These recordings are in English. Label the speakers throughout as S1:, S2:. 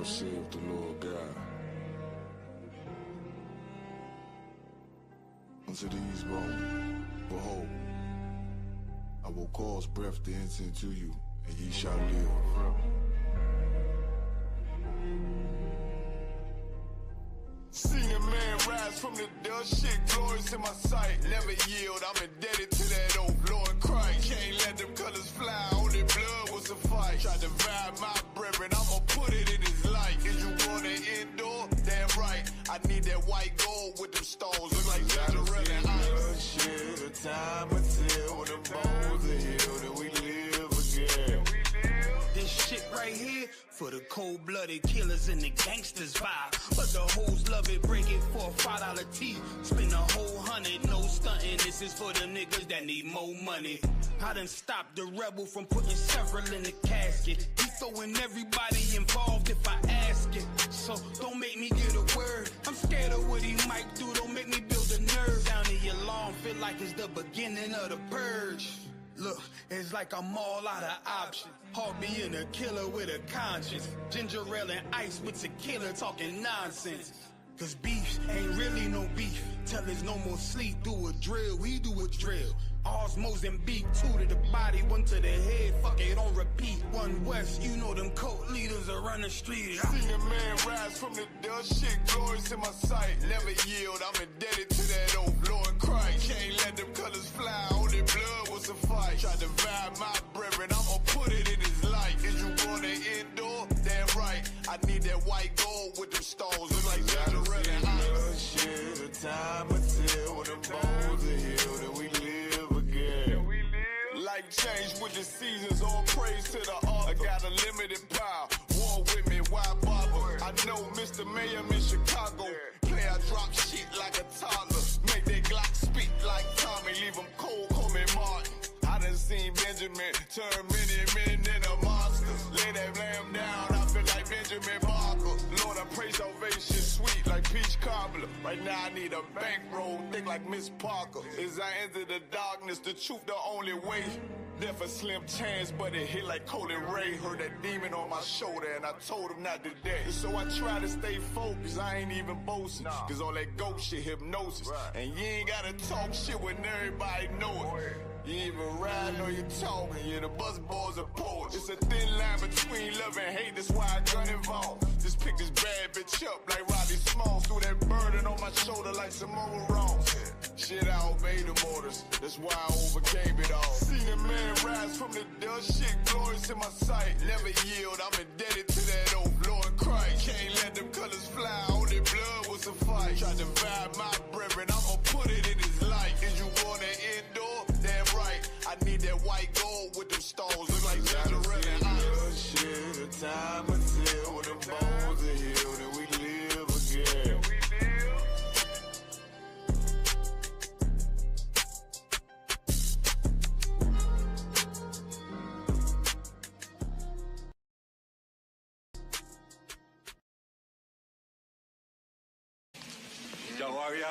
S1: Thus saith the Lord God. Unto these bones, behold, I will cause breath to enter into you, and ye shall live. Seen a man rise from the dust, shit glorious in my sight. Never yield, I'm indebted to that old Lord Christ. Can't let them colors fly, only blood was a fight. Tried to vibe my brethren, I'ma put it in his light. Is you want an indoor? Damn right, I need that white gold with them stones. Look like Israelite ice. Shit, the time until when the bones are healed and we live again.
S2: This shit right here for the cold-blooded killers and the gangsters vibe. But the hoes love it, break it for a $5 tee. Spend a whole 100, no stunting. This is for the niggas that need more money. I done stopped the rebel from putting several in the casket. He throwing everybody involved if I ask it. So don't make me get a word. I'm scared of what he might do. Don't make me build a nerve. Down the alarm, feel like it's the beginning of the purge. Look, it's like I'm all out of options. Hard being a killer with a conscience. Ginger ale and ice with tequila talking nonsense. Cause beef ain't really no beef. Till there's no more sleep, do a drill, we do a drill. Ours Mozambique, 2 to the body, 1 to the head, fuck it, on repeat. 1 West, you know them cult leaders are running the street.
S1: Seen a man rise from the dust, shit glorious in my sight. Never yield, I'm indebted to that old Lord Christ. Can't let them colors fly, only blood was a fight. Tried to vibe my brethren, I'ma put it in his light. Is you want an indoor? Damn right, I need that white gold with them stones. Look like Israelite ice. Shit, the time until when the bones are healed and we live again. Life change with the seasons, all praise to the author. I got a limited power, war with me, why bother? I know Mr. Mayor in Chicago. Play, I drop shit like a toddler. Make that Glock speak like Tommy, leave him cold, call me Martin. I done seen Benjamin turn many men into monsters. Lay that lamb down, I feel like Benjamin Barker. Lord, I pray salvation sweet like peach cobbler. Right now I need a bankroll, thick like Miss Parker. As I enter the darkness, the truth the only way. Death a slim chance, but it hit like Colin Ray. Heard that demon on my shoulder and I told him not today. So I try to stay focused, I ain't even boasting. Cause all that ghost shit hypnosis. And you ain't gotta talk shit when everybody know it. You ain't even riding or you talking, yeah, the buzz balls are poets. It's a thin line between love and hate, that's why I got involved. Just pick this bad bitch up like Robbie Smalls. Threw that burden on my shoulder like Samoa Ross. Shit, I obeyed the orders, that's why I overcame it all. Seen a man rise from the dust, shit glorious in my sight. Never yield, I'm indebted to that old Lord Christ. Can't let them colors fly, only blood was a fight. Tried to vibe my brethren, I'ma put it in his light. Is you want an indoor? Damn right, I need that white gold with them stones. Look like Israelite ice. Shit, the time until when the bones are healed and we live again.
S3: Yo, warrior.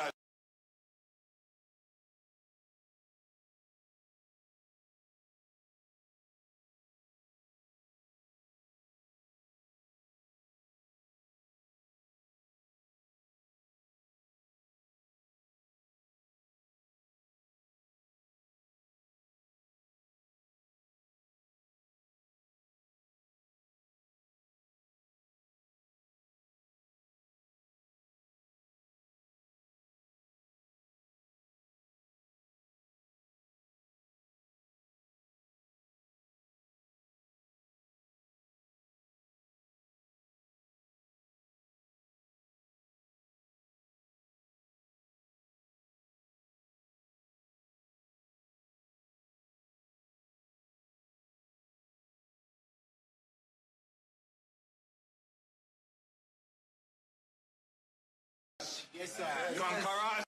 S3: Yes, sir. Conquerors.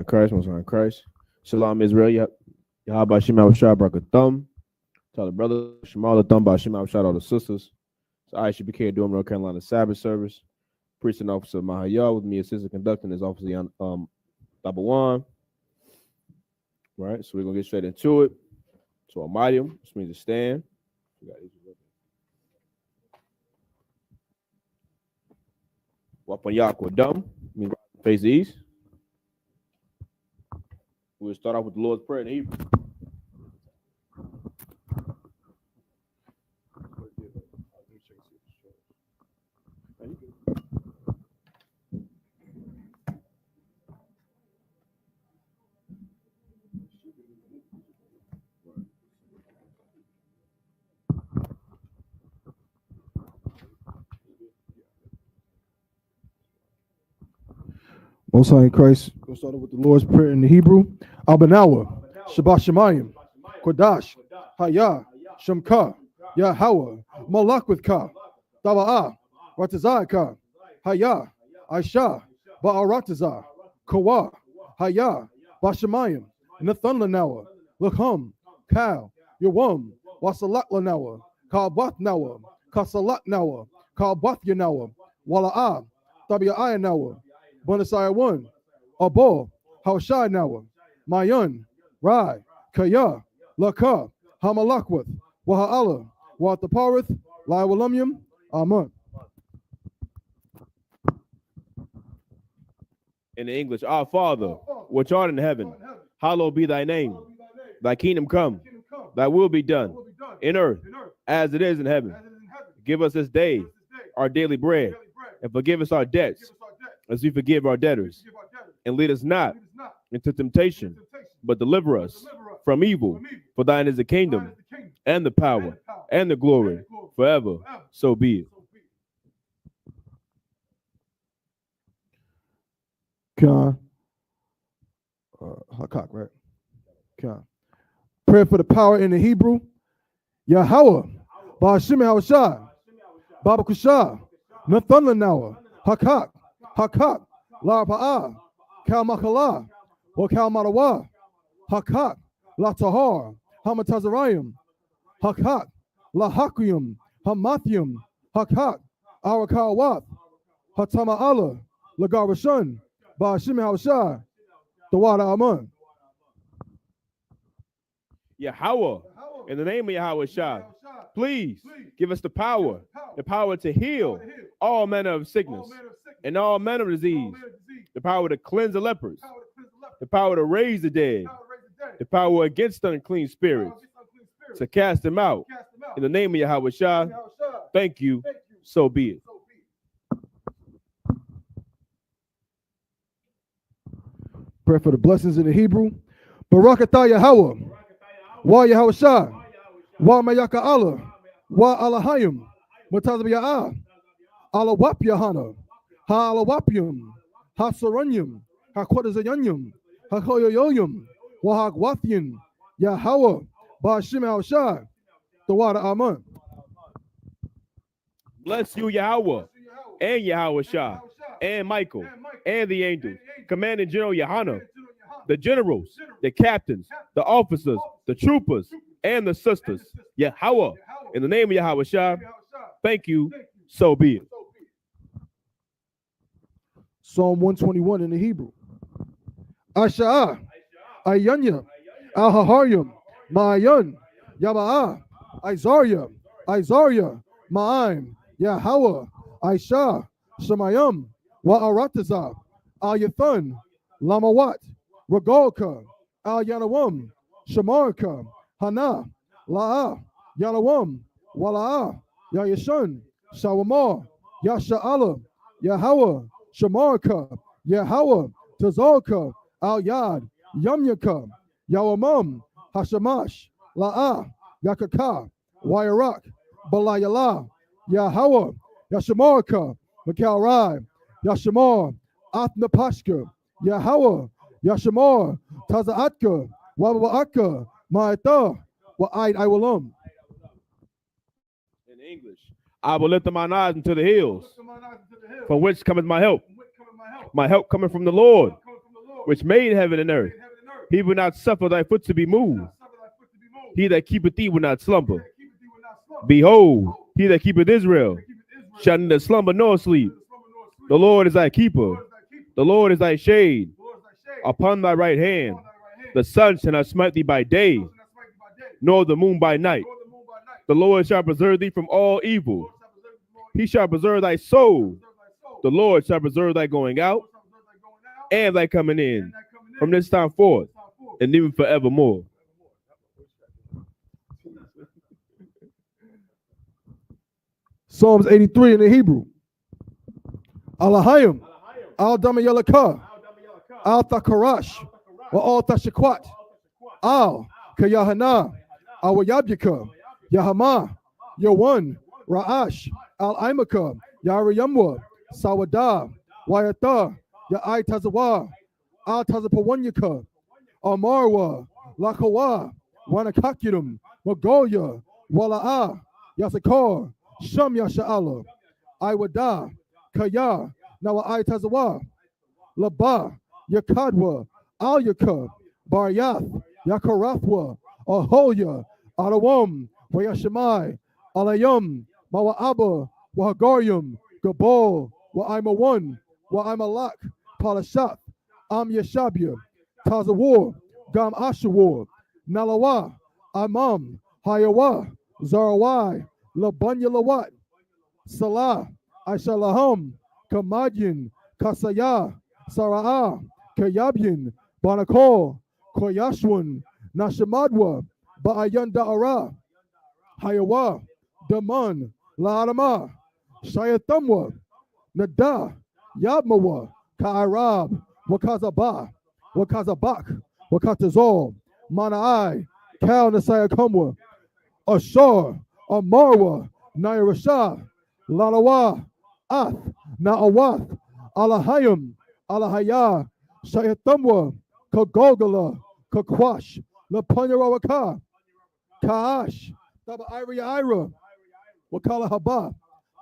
S4: Christ, most high Christ. Shalom, Israel. Yahweh Shema Shah Brakathum. Tell the brother, Shema Thumb by Shema Shah, all the sisters. So I.S.U.P.K. doing North Carolina Sabbath service. Priest and officer Mahayah with me, assistant conducting is officer N.W.O. Right, so we're gonna get straight into it. So Almighty, which means to stand. Wapan Yaakwa Dum, means face the east. We'll start off with the Lord's Prayer in Hebrew.
S5: Most High in Christ, we'll start with the Lord's Prayer in the Hebrew. Abanawa, Shabbat Shemayim, Kodash, Hayah, Shemka, Yahweh, Malak with Ka, Taba'ah, Ratazah Hayah, Aisha, Ba'aratazah, Kawa, Hayah, Bashemayim, Nathan Lanawa, Lakham, Kal, Yawam, Wasalat Lanawa, Kalbath Nawa, Kasalat Nawa, Kalbath Yanawa, Wala'ah, Tabi'ah Nawa, Bonasai 1, Abo, Haushai Nawa, Mayan, Rai, Kaya, Laka, Hamalakwith, Waha'ala, Wataparith, Laiwalumium, Amen.
S4: In the English, Our Father, which art in heaven, hallowed be thy name. Thy kingdom come, thy will be done, in earth as it is in heaven. Give us this day our daily bread, and forgive us our debts, as we forgive our debtors. And lead us not into temptation, but deliver us from evil. For thine is the kingdom, and the power, and the glory, forever. So be it.
S5: Khan. Hakak, right? Khan. Prayer for the power in the Hebrew. Yahweh, Ba'ashim Hawashai, Baba Kushah, Nathan Lanawa, Hakak, Hakak, La Pa'ah, Kal Makala, or Kal Marawa, Hakak, La Tahar, Hamatazarayim, Hakak, La Hakium, Hamathium, Hakak, Arakawat, Hatama Allah, Lagarashun, Ba'ashim Hawashai, Dawada Aman.
S4: Yahweh, in the name of Yahweh Shah, please give us the power to heal all manner of sickness and all manner of disease, the power to cleanse the lepers, the power to raise the dead, the power against unclean spirits, to cast them out. In the name of Yahweh Shah, thank you, so be it.
S5: Prayer for the blessings in the Hebrew. Barakatah Yahweh, Wa Yahweh Shah, Wa Mayaka Allah, Wa Alahayim, Matazab Ya'ah, Alawap Yahanna, Ha Alawapium, Ha Saranyum, Ha Quadazayanyum, Ha Koyoyoyum, Wa Hagwathian, Yahweh, Ba'ashim Hawashai, Dawada Aman.
S4: Bless you, Yahweh, and Yahweh Shah, and Michael, and the angels, Commanding General YAHANNA, the generals, the captains, the officers, the troopers, and the sisters. Yahweh, in the name of Yahweh Shah, thank you, so be it.
S5: Psalm 121 in the Hebrew. Asha'ah, Ayanya, Al-Haharyam, Ma'ayan, Yaba'ah, Isaiah, Ma'aim, Yahweh, Aisha, Shemayim, Wa'aratazah, Al-Yathan, Lamawat, Ragolka, Al-Yanawam, Shamarka, Hana, La'ah, Yanawam, Wala'ah, Ya Yashun, Shawamar, Ya Sha'ala, Yahweh, Shamarka, Yahweh, Tazolka, Al Yad, Yumyaka, Yawamam, Hashamash, La'ah, Yakaka, Wyarak, Balayala, Yahweh, Yashamarka, Mikal Rai, Yashamar, Athnapashka, Yahweh, Yashamar, Tazaatka, Wabaka, Ma'ata, Wa'id Iwalam.
S4: In English, I will lift up mine eyes into the hills, from which cometh my help. My help coming from the Lord, which made heaven and earth. He will not suffer thy foot to be moved. He that keepeth thee will not slumber. Behold, he that keepeth Israel shall neither slumber nor sleep. The Lord is thy keeper. The Lord is thy shade upon thy right hand. The sun shall not smite thee by day, nor the moon by night. The Lord shall preserve thee from all evil. He shall preserve thy soul. The Lord shall preserve thy going out and thy coming in from this time forth and even forevermore.
S5: Psalms 83 in the Hebrew. Alahayim, Al Damayalaka, Al Thakarash, wa Al Tashakwat, Al Kayahana, Al Yabyaka, Yahama, Yawan, Ra'ash, Al Imaka, Yariyamwa, Sawada, Wayata, Ya'ai Tazawa, Al Tazapawanyaka, Amarwa, Lakawa, Wanakakirum, Magoya, Wala'a, Yasakar, Sham Yasha'ala, Iwada, Kaya, Nawa Tazawa, Laba, Yakadwa, Al Yaka, Baryath, Yakarathwa, Ahoya, Arawam, Wayashamai, Alayum, Mawa'aba, Wahagarium, Gabal, Wa'aimawan, Wa'aimalak, Palashath, Am Yashabia, Tazawar, Gam Ashawar, Nalawa, Amam, Hayawa, Zarawai, Labanya Lawat, Salah, Aishalaham, Kamadyan, Kasaya, Sara'ah, Kayabyan, Banakol, Koyashwan, Nashamadwa, Ba'ayan Da'ara, Hayawa, Daman, La'adama, Shayatamwa, Nada, Yabmawa, Ka'arab, Wakazaba, Wakazabak, Wakatazol, Mana'ai, Kal Nasayakamwa, Ashar, Amarwa, Nairashah, Lalawa, Ath, Na'awath, Alahayim, Alahaya, Shayatamwa, Kagogala, Kakwash, Lapanyarawaka, Kaash, Taba Ira, Wakala Haba,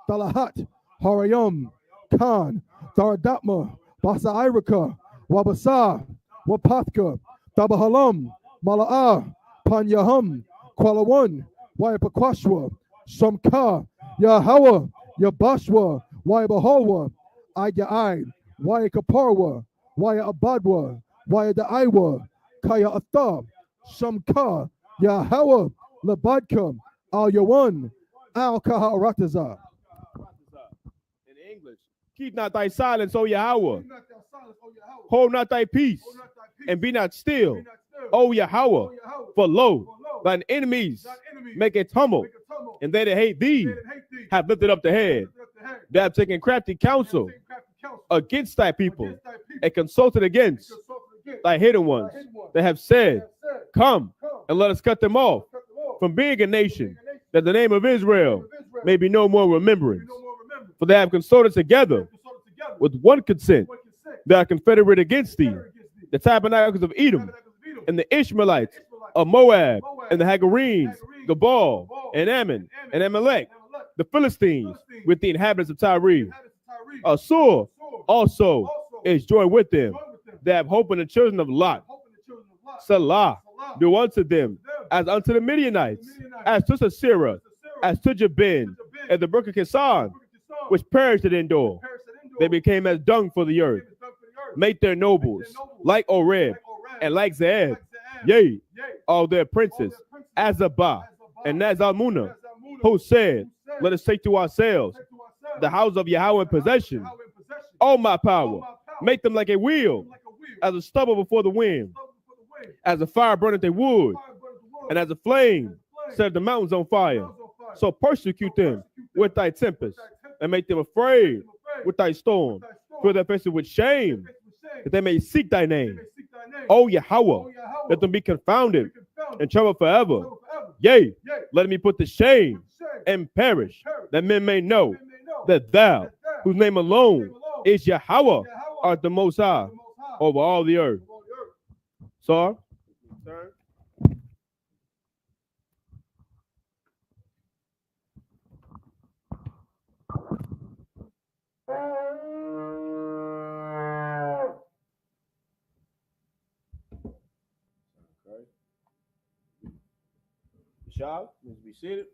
S5: Talahat, Harayam, Khan, Taradatma, Basa Iraka, Wabasa, Wapathka, Tabahalam, Mala'ah, Panyaham, Kwalawan, Wayapakwashwa, Shamka, Yahawa, Yabashwa, Wayabahawa, Aya'ai, Wayakaparwa, Wayabadwa, Wayadaiwa, Kaya Athab, Shamka, Yahawa, Labadka, Al Yawan, Al Kaharataza.
S4: In English, keep not thy silence, O Yahweh. Hold not thy peace, and be not still, O Yahweh. For lo, thine enemies make a tumult, and they that hate thee have lifted up the head. They have taken crafty counsel against thy people, and consulted against thy hidden ones. They have said, come, and let us cut them off from being a nation, that the name of Israel may be no more remembrance. For they have consulted together with one consent. They are confederate against thee, the tabernacles of Edom, and the Ishmaelites of Moab, and the Hagarenes, Gabal, and Ammon, and Amalek, the Philistines, with the inhabitants of Tyre. Assur also is joined with them. They have hope in the children of Lot. Salah, do unto them as unto the Midianites, as to Sisera, as to Jabin, and the brook of Kisan, which perished at Endor. They became as dung for the earth. Make their nobles like Oreb and like Zeeb, yea, all their princes, Azabah and Nazalmunna, who said, let us take to ourselves the house of Yahweh in possession. O my power, make them like a wheel, as a stubble before the wind, as a fire burneth a wood, and as a flame set the mountains on fire. So persecute them with thy tempest, and make them afraid with thy storm. Fill their faces with shame, that they may seek thy name. O Yahweh, let them be confounded and trouble forever. Yea, let me put to shame and perish, that men may know that thou, whose name alone is Yahweh, art the Most High over all the earth. So, Shah, let's be seated.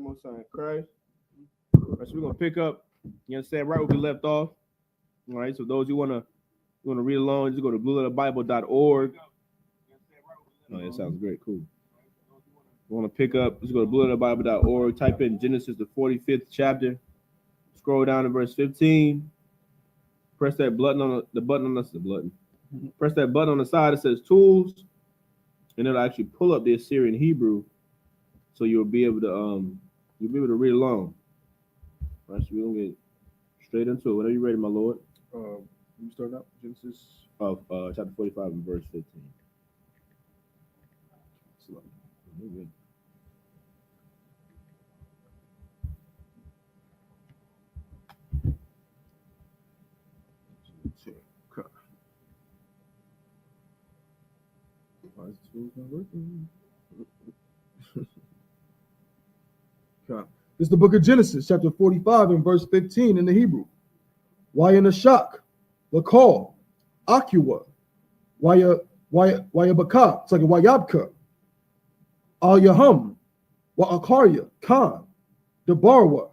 S4: Most High Christ. All right, so we're gonna pick up. You understand right where we left off. All right. So those who wanna read along, just go to blueletterbible.org. Oh, that sounds great. Cool. You want to pick up? Just go to blueletterbible.org. Type in Genesis the 45th chapter. Scroll down to verse 15. Press that button on the button. Press that button on the side that says Tools, and it'll actually pull up the Assyrian Hebrew, so you'll be able to read along. All right, so we're gonna get straight into it. Whenever you're ready, my Lord.
S5: You start out Genesis
S4: Of chapter 45 and verse 15.
S5: Why is the tool not working? This is the book of Genesis, chapter 45 and verse 15 in the Hebrew. Y-A-H-N-A, the call, Y-A-H-U-P.K, it's like a Y-A.P.K, Al-Yaham, Wa-Akarya, Khan, Debarwa.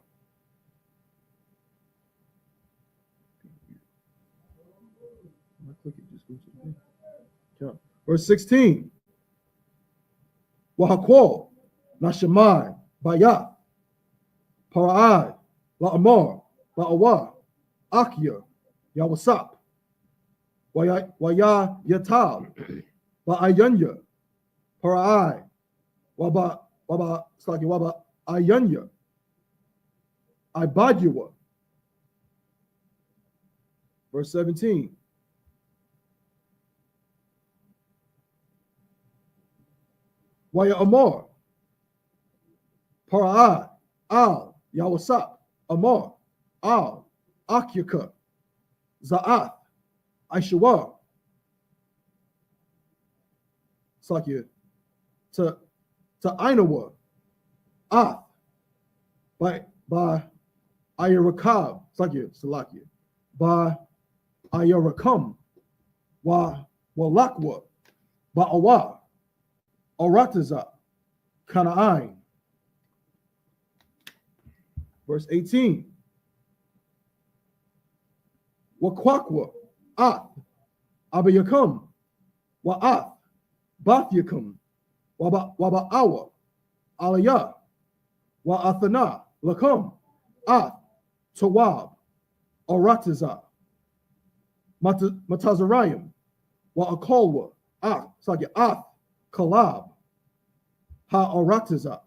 S5: Verse 16. Wahakwal, Nashamai, Bayat, Parai, La'amar, La'awa, Akya, Yawasap, Waya Yatal, La'ayanya, Parai, Waba Ayanya, Ibadyawa. Verse 17. Waya Amar, Parai, Al, Yawasap, Amar, Al, Akyaka, Za'ath, Aishawar. It's like you to Ainawa, Ath, by Ayarakab, it's like you, Salakia, by Ayarakam, Walakwa, Ba'awa, Arataza, Kana'ain. Verse 18. Wakwakwa, Ath, Abayakam, Wa'ath, Bathyakam, Waba'awa, Aliyah, Wa'athana, Lakam, Ath, Tawab, Arataza, Matazarayim, Wa'akalwa, Ath, it's like Ath, Kalab, Ha-Arataza.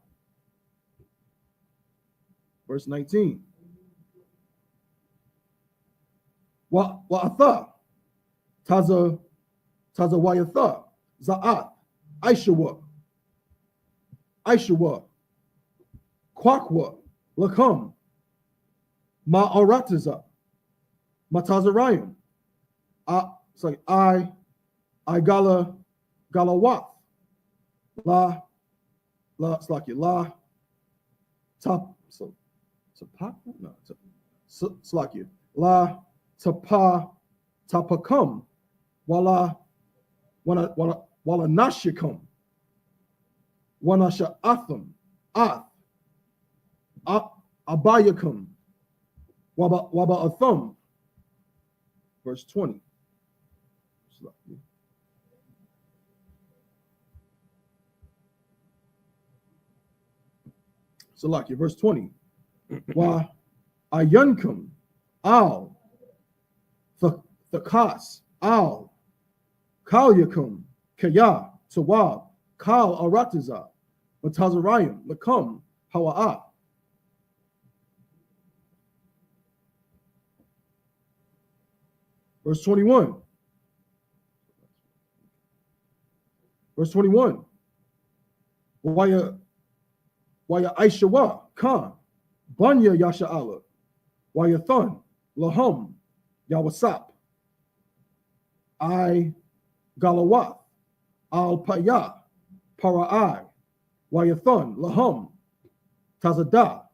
S5: Verse 19. Wa'atha, Tazawayatha, Za'at, Aishawa, Kwakwa, Lakam, Ma'arataza, Matazarayim. It's like I Galawath, it's like La Tap, so no, it's like you La Tapakam, Wala Nashikam, Wanasha Atham, Ath, Abayakam, Waba Atham. Verse 20. Salakia, verse 20. Wa Ayankum, Al, Thakas, Al, Kal Yakum, Kaya, Tawab, Kal Aratiza, Matazarayim, Lakum, Hawa'a. Verse 21. Verse 21. Waya Aishawa, Khan, Banya Yasha'ala, Waya Thun, Lahum, Yawasap, I Galawath, Al Paya, Para'ai, Wayathun, Lahum, Tazada,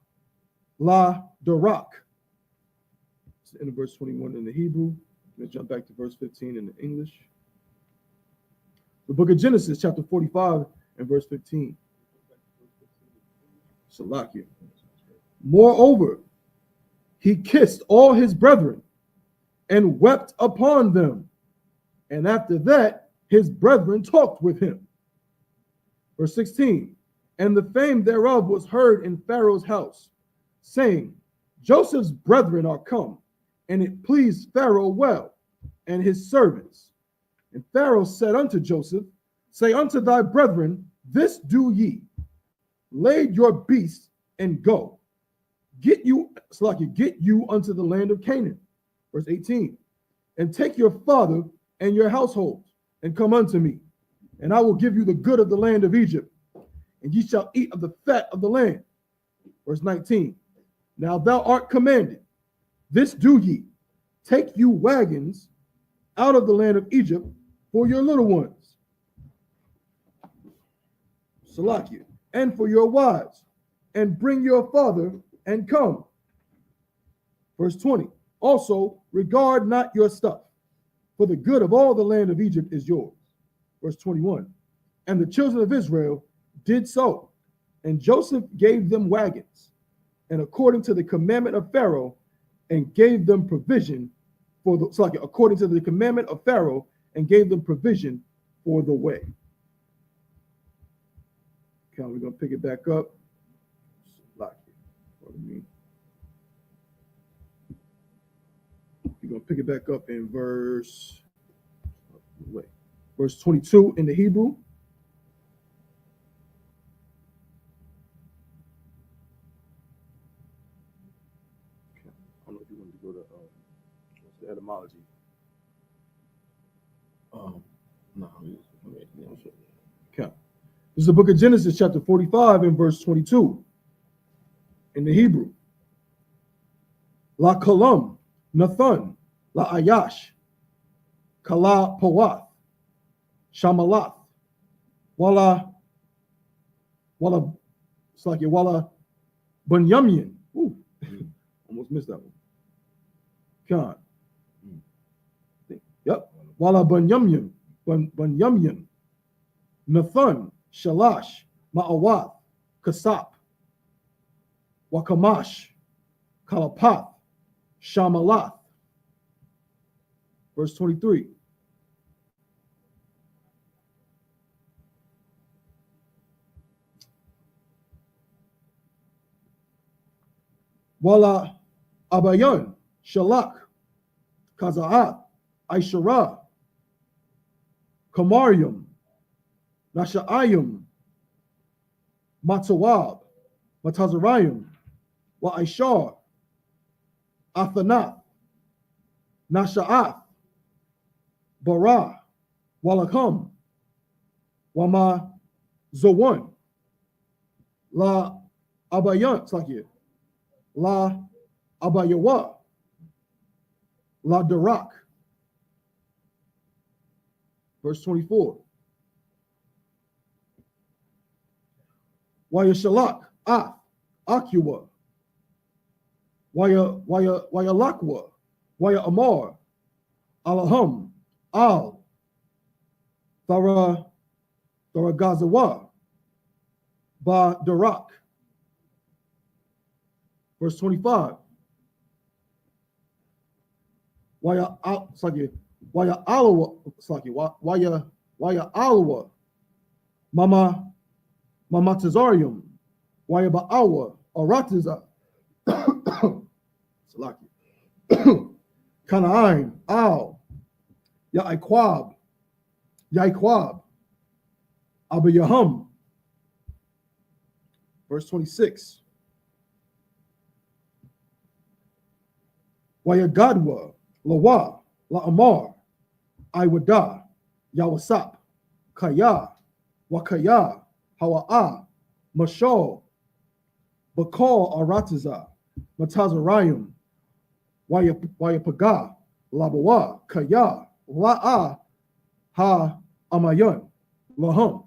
S5: La Darak. It's the end of verse 21 in the Hebrew. Let's jump back to verse 15 in the English. The book of Genesis, chapter 45 and verse 15. Salakia. Moreover, he kissed all his brethren and wept upon them. And after that, his brethren talked with him. Verse 16. And the fame thereof was heard in Pharaoh's house, saying, Joseph's brethren are come. And it pleased Pharaoh well, and his servants. And Pharaoh said unto Joseph, say unto thy brethren, this do ye. Lade your beasts and go. Get you unto the land of Canaan. Verse 18. And take your father and your households, and come unto me. And I will give you the good of the land of Egypt, and ye shall eat of the fat of the land. Verse 19. Now thou art commanded, this do ye, take you wagons out of the land of Egypt for your little ones, Salakia, and for your wives, and bring your father and come. Verse 20. Also, regard not your stuff, for the good of all the land of Egypt is yours. Verse 21. And the children of Israel did so, and Joseph gave them wagons, and according to the commandment of Pharaoh, and gave them provision for the, according to the commandment of Pharaoh, and gave them provision for the way. Okay, we're going to pick it back up. We're going to pick it back up in verse 22 in the Hebrew. Okay. I don't know if you want to go to what's the etymology. No. Okay. This is the book of Genesis, chapter 45, and verse 22 in the Hebrew. La Kalam, Nathan, La Ayash, Kala Pawath, Shamalath, Wala Bunyamyan. Ooh, almost missed that one. God. Yep. Wala Bunyamyan, Nathan, Shalash, Ma'awath, Kasap, Wakamash, Kalapath, Shamalath. Verse 23. Wala Abayan, Shalak, Kaza'at, Aishara, Kamarium, Nasha'ayim, Matawab, Matazarayim, Wa'ishar, Athanath, Nasha'ath, Bara, Walakam, Wama Zowan, La Abayan, it's like here, La Abayawa, La Darak. Verse 24. Waya Shalak, Akua, Waya Lakwa, Waya Amar, Alahum, Al, Tharagazawa, Ba Darak. Verse 25. Waya Alawa, Waya Alawa, Mama Tazarium, Waya Ba'awa, Aratiza, Salaki, Kana'ain, Al, Ya'ikwab, Yaikwab, Abiyaham. Verse 26. Wayagadwa, Lawa, La'amar, I.W.O, YAHANNA, Kaya, Wakaya, Hawa'a, Mashal, Bakal Arataza, Matazarayim, Wayapaga, Labawa, Kaya, La'a, Ha Amayan, Laham.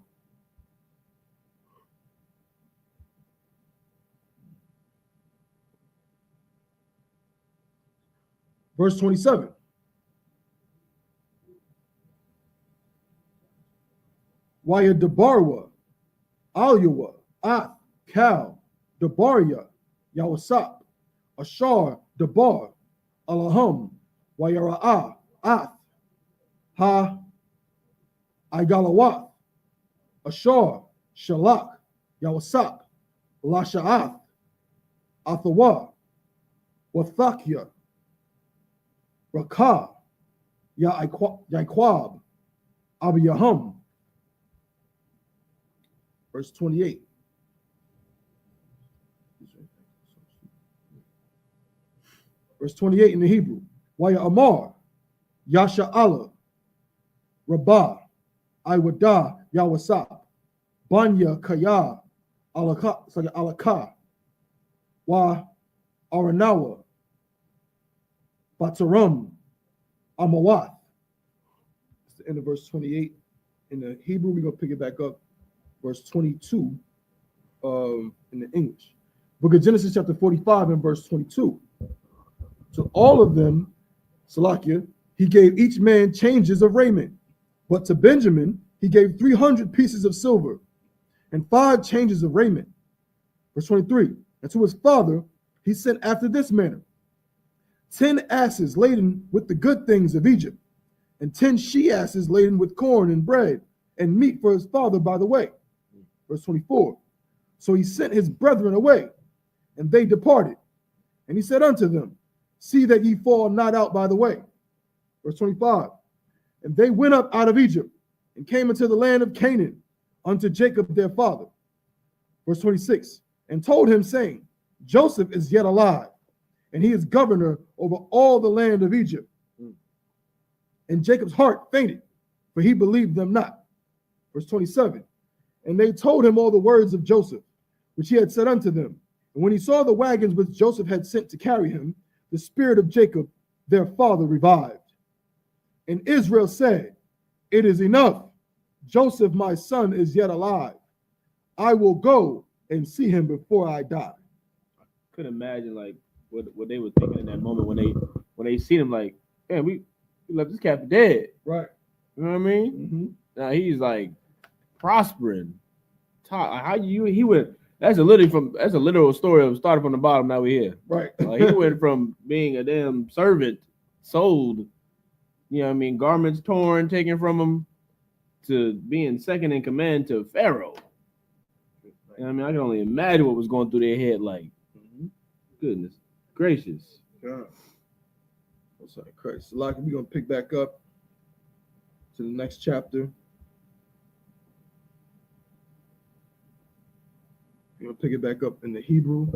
S5: Verse 27. Waya Debarwa, Alyawa, Ath, Cal, Debaria, YAHANNA, Ashar, Debar, Alaham, Wayara'a, Ath, Ha Igalawath, Ashar, Shalak, YAHANNA, Lasha'ath, Athawa, Wathakya, Rakah, Yaikwab, Abiyaham. Verse 28. Verse 28 in the Hebrew. Waya Amar, Yasha Allah, Rabbah, I.W.O, YAHANNA, Banya Kaya, Alaka, Wa Aranawa, Bataram, Amawath. That's the end of verse 28. In the Hebrew, we're going to pick it back up. Verse 22 in the English. Book of Genesis chapter 45 and verse 22. To all of them, Salakia, he gave each man changes of raiment. But to Benjamin, he gave 300 pieces of silver and 5 changes of raiment. Verse 23. And to his father, he sent after this manner: 10 asses laden with the good things of Egypt, and 10 she-asses laden with corn and bread and meat for his father by the way. Verse 24. So he sent his brethren away, and they departed. And he said unto them, see that ye fall not out by the way. Verse 25. And they went up out of Egypt and came into the land of Canaan unto Jacob their father. Verse 26. And told him, saying, Joseph is yet alive, and he is governor over all the land of Egypt. And Jacob's heart fainted, for he believed them not. Verse 27. And they told him all the words of Joseph, which he had said unto them. And when he saw the wagons which Joseph had sent to carry him, the spirit of Jacob, their father, revived. And Israel said, it is enough. Joseph, my son, is yet alive. I will go and see him before I die.
S4: I couldn't imagine like what they were thinking in that moment when they seen him, like, man, we left this cat for dead.
S5: Right.
S4: You know what I mean?
S5: Mm-hmm.
S4: Now he's like prospering. He went. That's a literal story of starting from the bottom. Now we're here.
S5: Right.
S4: He went from being a damn servant, sold, you know what I mean, garments torn, taken from him, to being second in command to Pharaoh. You know what I mean? I can only imagine what was going through their head. Like, goodness gracious.
S5: Yeah. Oh, sorry, Christ. So, like, we're gonna pick back up to the next chapter. We're gonna pick it back up in the Hebrew.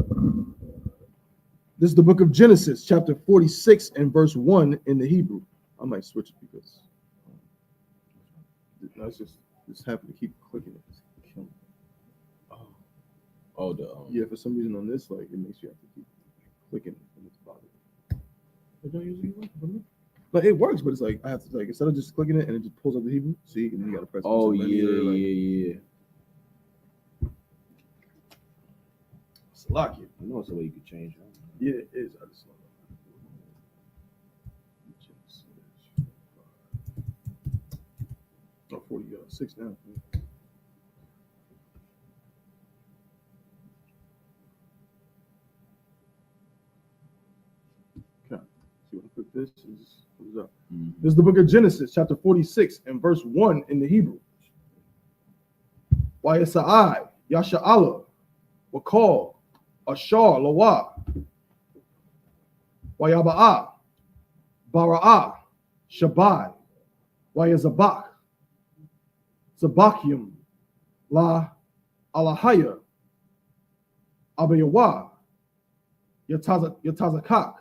S5: This is the book of Genesis, chapter 46 and verse 1 in the Hebrew. I might switch it because I just happen to keep clicking it. Yeah, for some reason on this, like, it makes you have to keep clicking and it's bothering. It don't usually work, but it works. But it's like I have to, like, instead of just clicking it and it just pulls up the Hebrew. See, and then you gotta press.
S4: Oh yeah.
S5: Lock it.
S4: I know it's a way you could change it.
S5: Yeah, it is. I just oh, 46 now. Okay. See what I put this is. What is up? This is the book of Genesis, chapter 46 and verse 1 in the Hebrew. Y.S.I. Yasha Allah, Wakal, Ashar, Lawa, Wayaba'a, Bara'a, Shabai, Wayazabak, Sabakim, La Alahaya, Abayawa, Yatazakak.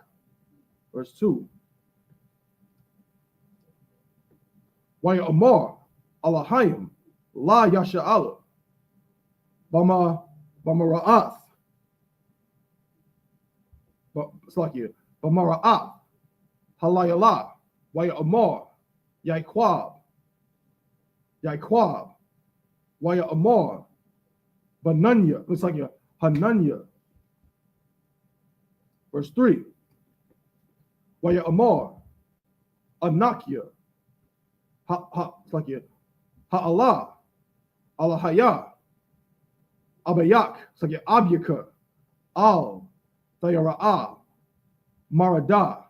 S5: Verse 2. Waya Amar, Alahayim, La Yasha'ala, Bama Ra'ath, Bama Ra'ath, Halayala, Waya Amar, Yaiquab, Waya Amar, Bananya, looks like Hananya. Verse 3. Waya Amar, Anakia, Ha'Allah, Alahaya, Abayak, it's like Abyaka, Al, Thayara'a, Marada,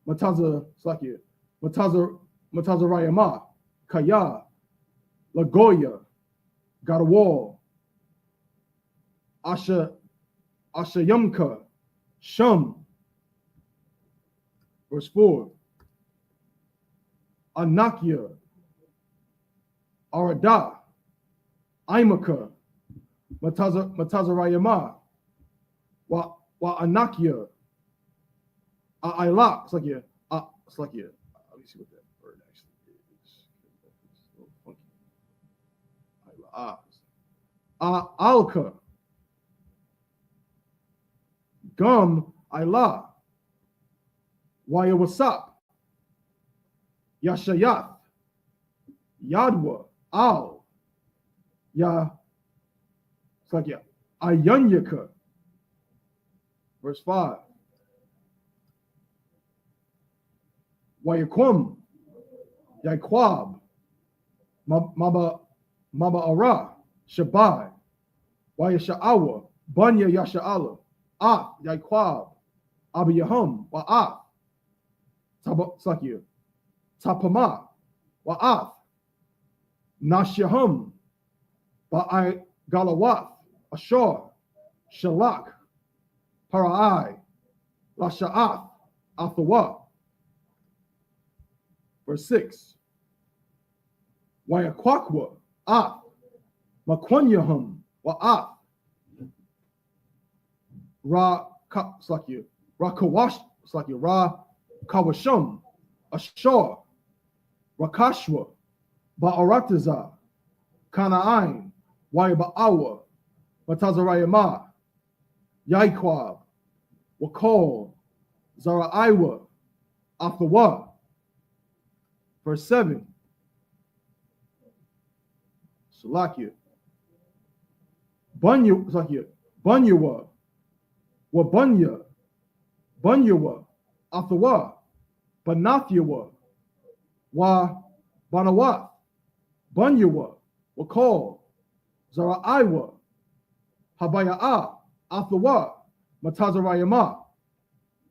S5: Matazarayama, Kaya, Lagoya, Gadawal, Ashayamka, Shum. Verse 4. Anakia, Arada, Imaka, Matazarayama, Wa Anakia, Ailak. Let me see what that word actually is. It's a little funky. Alka, Gum, Ila, Wayawasap, Yashayat, Yadwa, Al, Ayanyaka. Verse 5. Wayakum, Yaiquab, Maba Ara, Shabai, Wayasha'awa, Banya Yasha'ala, Yaiquab, Abiyahum, Wa'af, Tapama, Wa'af, Nashahum, Ba'ai Galawath, Ashur, Shalak, Parai, Lasha'ath, Athawa. Verse 6. Wayakwakwa, Makwanyahum, Wa'af, Kawashum, Ashur, Rakashwa, Ba'arataza, Kana'ain, Wayaba'awa, Matazarayama, Yaiquab, Wakol, Zaraiwa, Athawa. Verse 7. Salakia. Bunyawa, Wabunya, Bunyawa, Athawa, Banathiawa, Wa Banawa, Bunyawa, Wakol, Zaraiwa, Habaya'a, Athawa, Matazarayama.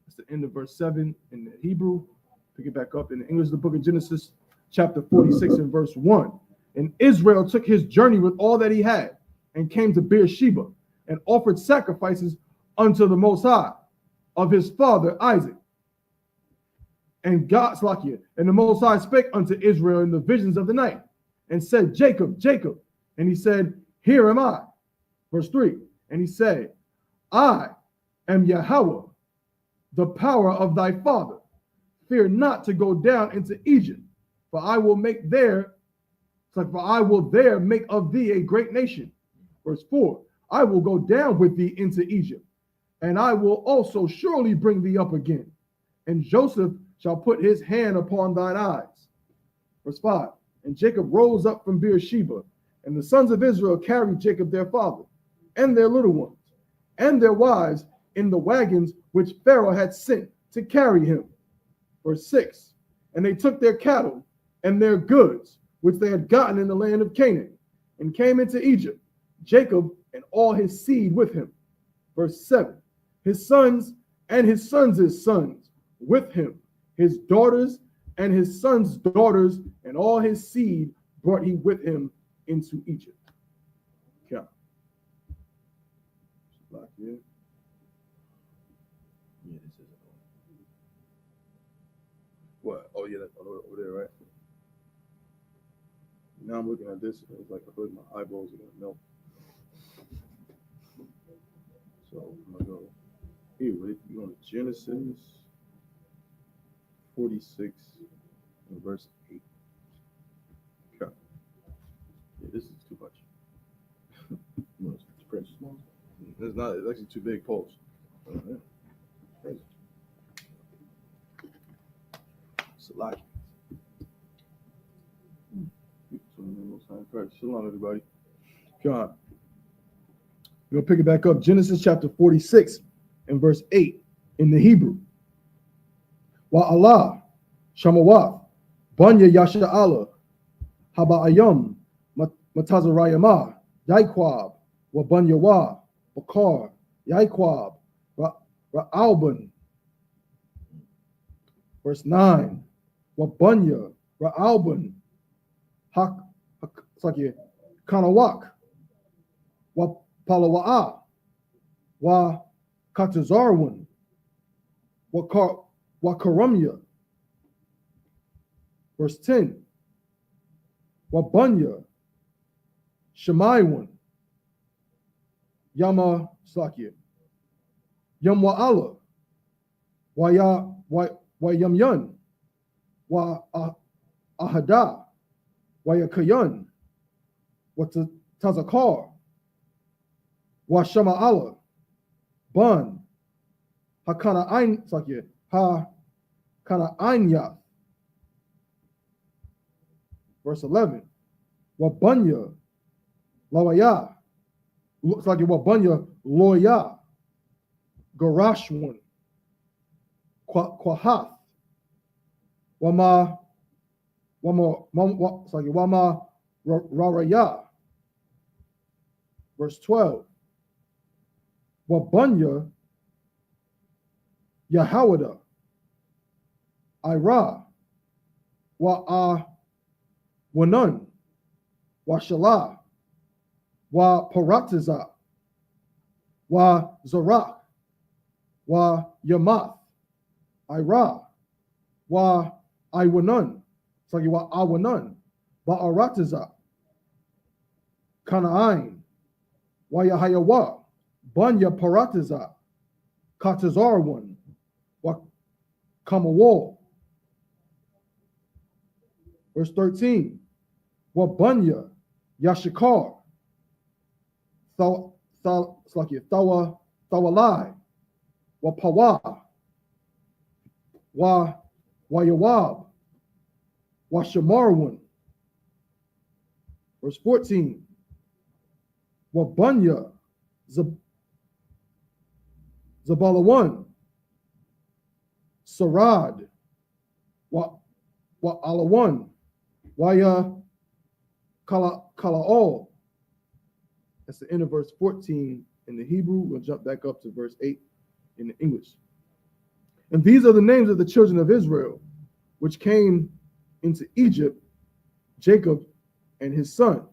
S5: That's the end of verse 7 in the Hebrew. Pick it back up in the English, the book of Genesis, chapter 46 and verse 1. And Israel took his journey with all that he had and came to Beersheba and offered sacrifices unto the Most High of his father Isaac. And and the Most High spake unto Israel in the visions of the night and said, Jacob, Jacob. And he said, Here am I. Verse 3. And he said, I am Yahweh, the power of thy father. Fear not to go down into Egypt, for I will there make of thee a great nation. Verse 4. I will go down with thee into Egypt, and I will also surely bring thee up again. And Joseph shall put his hand upon thine eyes. Verse 5. And Jacob rose up from Beersheba, and the sons of Israel carried Jacob their father, and their little ones, and their wives in the wagons which Pharaoh had sent to carry him. Verse 6. And they took their cattle and their goods, which they had gotten in the land of Canaan, and came into Egypt, Jacob and all his seed with him. Verse 7. His sons and his sons' sons with him, his daughters and his sons' daughters, and all his seed brought he with him into Egypt. Okay. Yeah, this is what? Oh, yeah, that's over there, right? Now I'm looking at this, it's like I feel like my eyeballs are gonna melt. So I'm gonna go here, right? You're going to Genesis 46 and verse 8. Okay. Yeah, this is too much. No, it's print small. It's not, it's actually too big, Pulse. Oh, yeah. Crazy. Salaki. Shalom, everybody. God. We're going to pick it back up. Genesis chapter 46 and verse 8 in the Hebrew. Wa Allah, Shamawaf, Banya Yasha'ala, Haba'ayam, Matazarayama, Yaikwab, Wa Banyawa, Bakar, Yaikwab, Ra'alban. Verse 9. Wa Banya, Ra'alban, Kanawak, Wa Palawa'a, Wa Katazarwan, Wa Karamya. Verse 10. Wa Banya, Shemaiwan, Yama Sakya, Yamwa Allah, Wa Yamyun, Wa Ahada, Wa Yakayun, Wa Tazakar, Wa Shama Allah, Ban, Hakana Ein Sakya, Ha Kana Einya. Verse 11. Wa Banya, Lawaya, looks like Wa Banya, Loya, Garashwan, Kwahath, Wama Raraya. Verse 12. Wa Banya, Yahawada, Ira, Wa Wanun, Wa Shalah, Wa Paratiza, Wa Zarak, Wa Yamath, Ira, Wa Iwanun, sorry, Wa Awanun, Wa Aratiza, Kana'ain, Wa Yahayawa, Banya Paratiza, Katazarwan, Wa Kamawal. Verse 13. Wa Banya Yashikar, Thawalai, Wa Pawa, Wa Yawab, Wa Shamarwan. Verse 14. Wa Banya Zabalawan, Sarad, Wa Alawan, Waya Kala'ol. That's the end of verse 14 in the Hebrew. We'll jump back up to verse 8 in the English. And these are the names of the children of Israel, which came into Egypt, Jacob and his sons.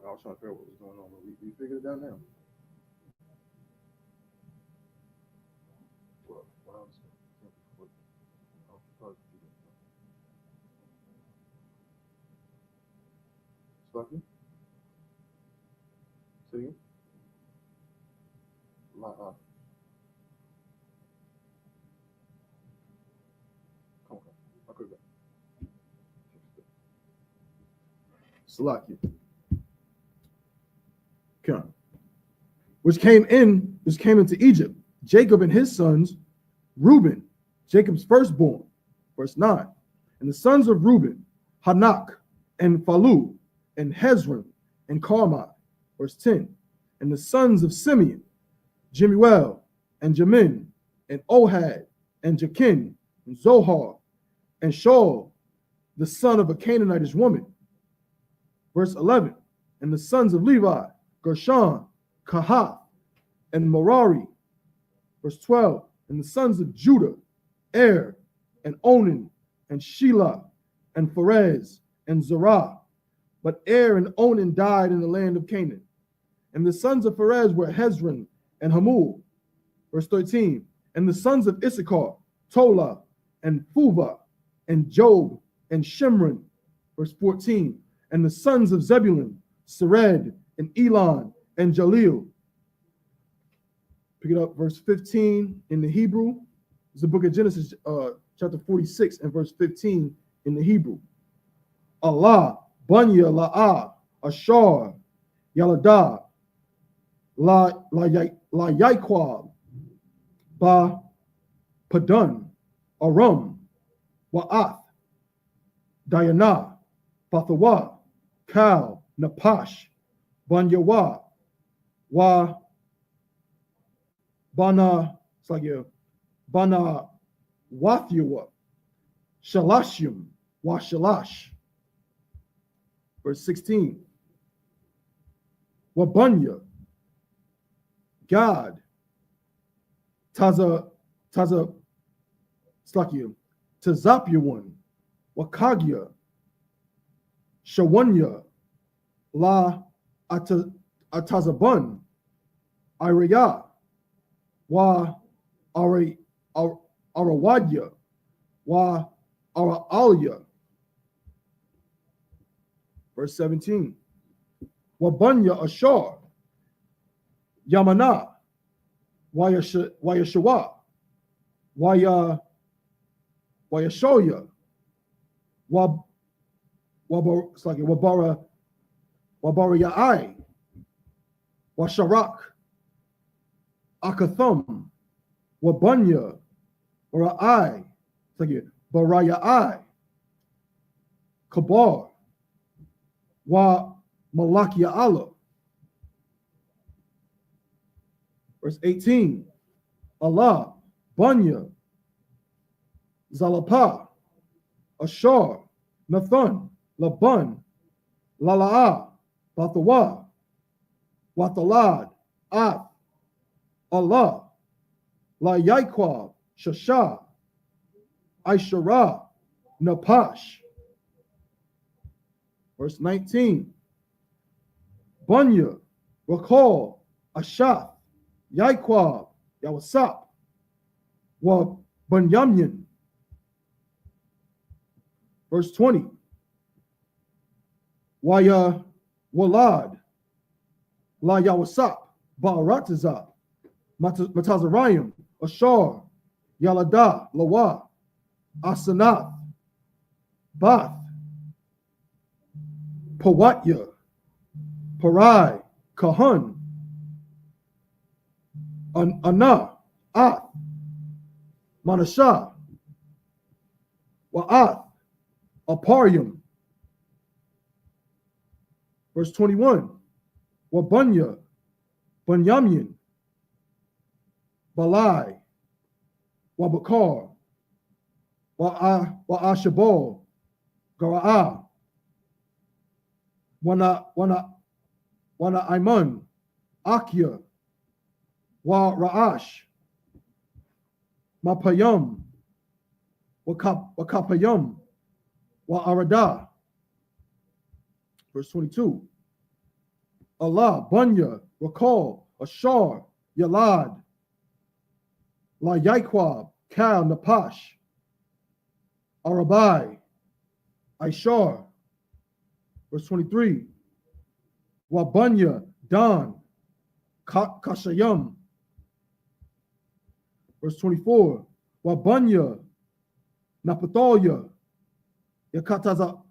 S5: I was trying to figure out what was going on, but we figured it out now. Stucky? See you? Okay. Salakia. Which came into Egypt, Jacob and his sons, Reuben, Jacob's firstborn. Verse 9. And the sons of Reuben, Hanak, and Phalu, and Hezron, and Carmi. Verse 10. And the sons of Simeon, Jemuel, and Jamin, and Ohad, and Jakin, and Zohar, and Shaul, the son of a Canaanitish woman. Verse 11. And the sons of Levi, Gershon, Kahath, and Merari. Verse 12. And the sons of Judah, Er, and Onan, and Shelah, and Pharez, and Zerah. But Er and Onan died in the land of Canaan. And the sons of Pharez were Hezron and Hamul. Verse 13. And the sons of Issachar, Tola, and Phuvah, and Job, and Shimron. Verse 14. And the sons of Zebulun, Sered, and Elon, and Jaleel. Pick it up, verse 15 in the Hebrew. It's the book of Genesis, chapter 46, and verse 15 in the Hebrew. Allah, Bunya, La'ah, Ashar, Yaladah, La Yaiquab, Ba Padun, Aram, Wa'ath, Diana, Bathawa, Kal, Napash, Banyawa, Wa Bana, it's like Bana Wathua, Shalashim, Wa Shalash. Verse 16. Wabunya, Gad, Taza, Slakia, Tazapyawan, Wakagya, Shawanya, La Atazabun, Iraya, Wa Arawadya, Wa Araalya. Verse 17. Wabunya Ashar, Yamana, Wayashawa, Wayashoya, Wabarayai, Washarak, Akathum, Wabunya, Bara'ai, Barayai, Kabar, Wa Malakia Allah. Verse 18. Allah, Bunya, Zalapa, Ashar, Nathan, Laban, Lala'ah, Bathawa, Watalad, Ath, Allah, La Yaiquab, Shasha, Aishara, Napash. Verse 19. Bunya, Rakal, Ashath, Yaiquab, Yahusap, Wa Bunyamin. Verse 20. Waya Walad, La Yahusap, Ba'aratazah, Matazarayim, Ashar, Yalada, Lawa, Asanath, Bath, Pawatya, Parai, Kahun, Anah, Ath, Manashah, Wa'ath, Aparium. Verse 21. Wabunya, Bunyamin, Balai, Wabakar, Wa'ashabal, Gara'ah, Wana Aiman, Akia, Wa Ra'ash, Mapayam, Wakapayam, Wa Arada. Verse 22. Allah, Bunya, Rakal, Ashar, Yalad, La Yaiquab, Kal, Napash, Arabai, Aishar. Verse 23. Wabunya, Dan, Kashayam. Verse 24. Wabunya, Napathalia, Yakataza,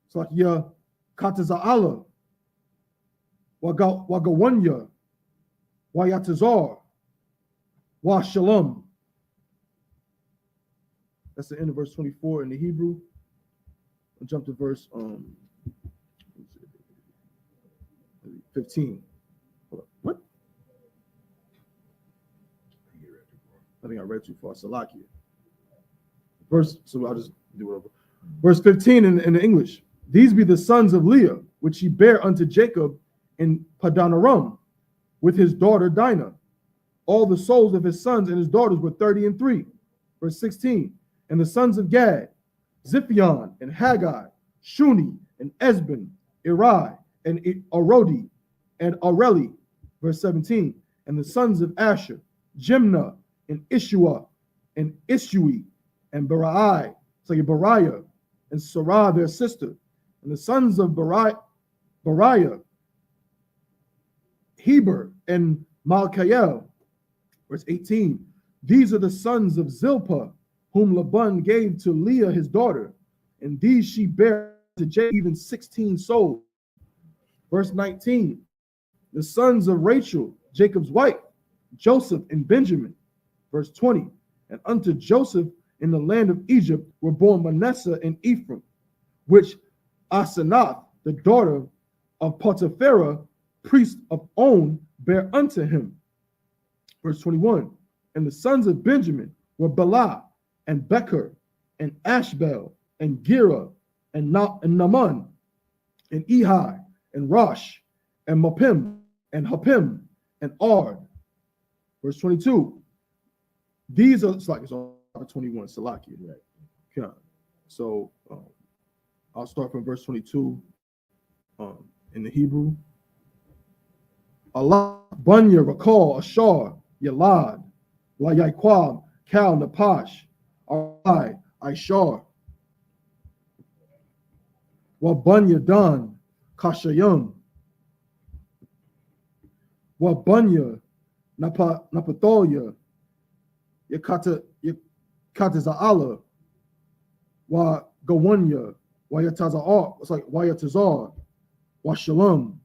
S5: it's like Yakataza'ala, Wagawanya, Wayatazar, Shalom. That's the end of verse 24 in the Hebrew. I'll jump to verse 15. Hold up. What? I think I read too far. Salakia. So I'll just do it over. Verse 15 in the English. These be the sons of Leah, which he bare unto Jacob in Padanaram, with his daughter Dinah. All the souls of his sons and his daughters were 30 and 3. Verse 16. And the sons of Gad, Ziphion and Haggai, Shuni and Esben, Eri and Arodi and Areli. Verse 17. And the sons of Asher, Jimnah and Ishua and Isui and Bariah and Sarah their sister. And the sons of Bariah, Heber and Malchiel. Verse 18. These are the sons of Zilpah, whom Laban gave to Leah his daughter, and these she bare to Jacob, even 16 souls. Verse 19. The sons of Rachel, Jacob's wife, Joseph and Benjamin. Verse 20. And unto Joseph in the land of Egypt were born Manasseh and Ephraim, which Asenath, the daughter of Potipharah, priest of On, bare unto him. Verse 21. And the sons of Benjamin were Bela and Becher and Ashbel and Gera and Naaman and Ehi and Rosh and Mapim and Hapim and Ard. Verse 22. These are, it's like it's all 21, Salakia, right? Yeah. So I'll start from verse 22 in the Hebrew. Allah, Bunya, Rakal, Ashar, Yalad, Layaquab, Kal, Napash, Arai, Ishar, Wabunya, Dan, Kashayim, Wabunya, Napatholia, Yakataza'ala, Wa Gawanya, Wayatazar, it's like Wayatazar, Washalom.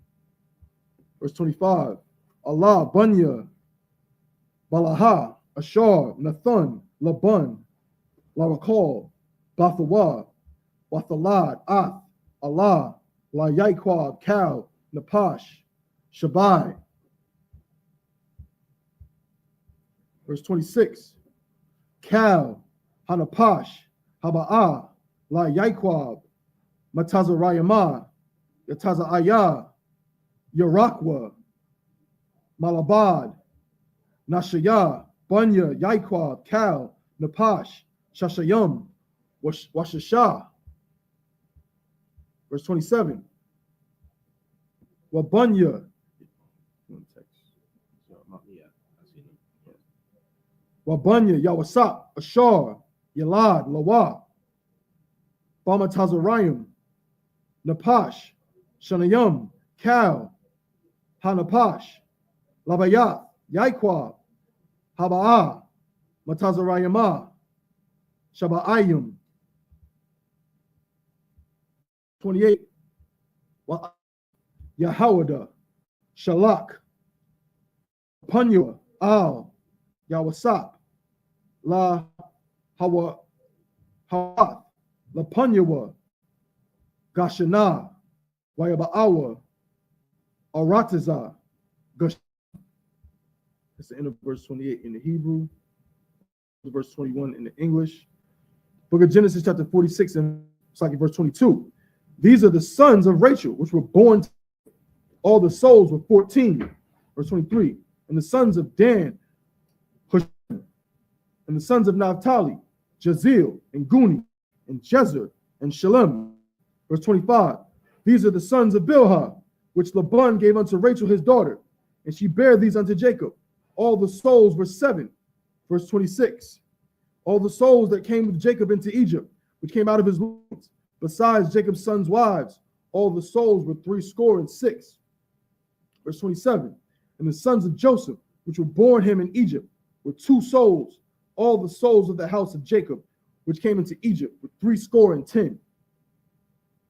S5: Verse 25. Allah, Bunya, Balaha, Ashar, Nathan, Laban, Larakal, Bathawa, Wathalad, Ath, Allah, La Yaiquab, Kal, Napash, Shabai. Verse 26. Kal, Hanapash, Haba'ah, La Yaiquab, Matazarayama, Yataza'ayah, Yarakwa, Malabad, Nashaya, Bunya, Yaiquab, Kal, Napash, Shashayam, Washashah. Verse 27. Wabunya. Wabunya, Yawasap, Ashar, Yalad, Lawa, Bamatazarayim, Napash, Shanayam, Kal, Hanapash, Labayat, Yaiquab, Haba'ah, Matazarayama, Shaba'ayim. 28. Yahawada, Shalak, Punya, Al, Yawasap, La Hawa, Hawath, La Punyawa, Gashana, Wayaba'awa, Arataza, Gash. That's the end of verse 28 in the Hebrew, verse 21 in the English. Book of Genesis, chapter 46, and it's like verse 22. These are the sons of Rachel, which were born. All the souls were 14. Verse 23. And the sons of Dan, Hushim, and the sons of Naphtali, Jazeel, and Guni, and Jezer, and Shalem. Verse 25. These are the sons of Bilhah, which Laban gave unto Rachel his daughter, and she bare these unto Jacob. All the souls were 7. Verse 26. All the souls that came with Jacob into Egypt, which came out of his loins, besides Jacob's sons' wives, all the souls were 66. Verse 27. And the sons of Joseph, which were born him in Egypt, were 2 souls. All the souls of the house of Jacob, which came into Egypt, were 70.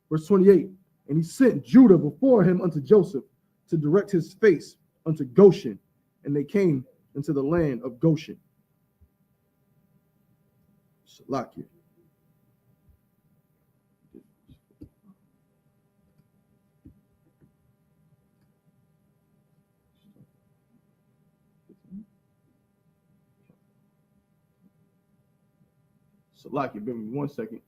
S5: Verse 28. And he sent Judah before him unto Joseph to direct his face unto Goshen, and they came into the land of Goshen. Salakia. Salakia, give me 1 second.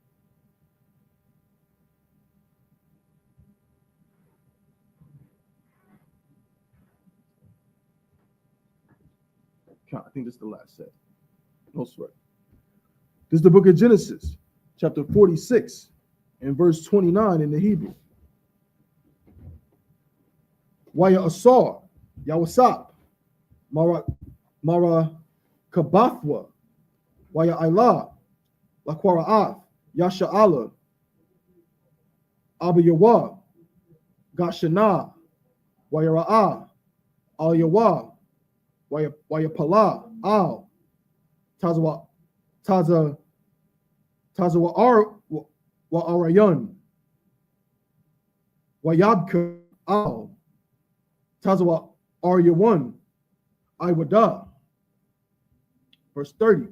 S5: I think this is the last set. No sweat. This is the book of Genesis, chapter 46 and verse 29 in the Hebrew. YAHANNA, YAHANNA, Mara Kabathwa, YAHANNA, Laquara'ath, Yasha'ala, Abiyawa, Gashana, Wayara'ah, Al Yawa, Wayapala, Al, Tazawa, Tazawa Wa'arayan, Wayabka, Al, Tazawa Aryawan, Iwada. Verse 30.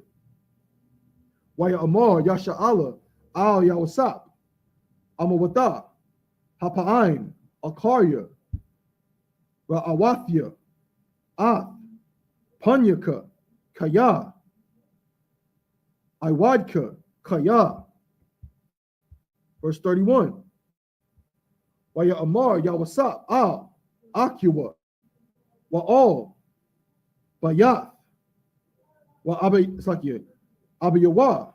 S5: Waya Amar, Yasha'ala, Al Yawasap, Amawata, Hapa'ain, Akarya, Ra'awathya, Ath, Panyaka, Kaya, Iwadka, Kaya. Verse 31. Waya Amar, Yawasap, Al, Akua, Wa'al, Bayath, Wa'abi, it's like you, Abiyawa,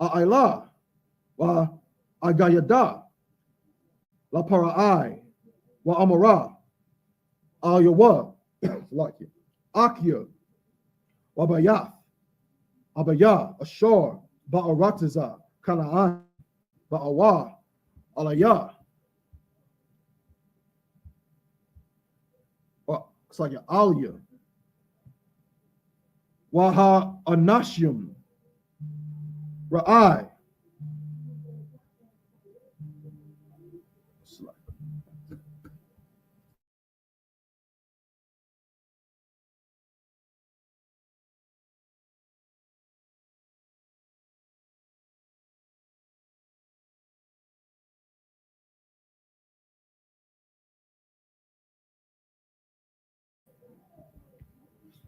S5: A'ila, Wa Agayada, La Para'ai, Wa Amara, Al Yawa, like you, Akia, Wa Bayath, Abaya, Ashar, Ba'aratiza, Kana'an, Ba'awa, Alaya. It's like Alia. Waha Anashim, Ra'ai.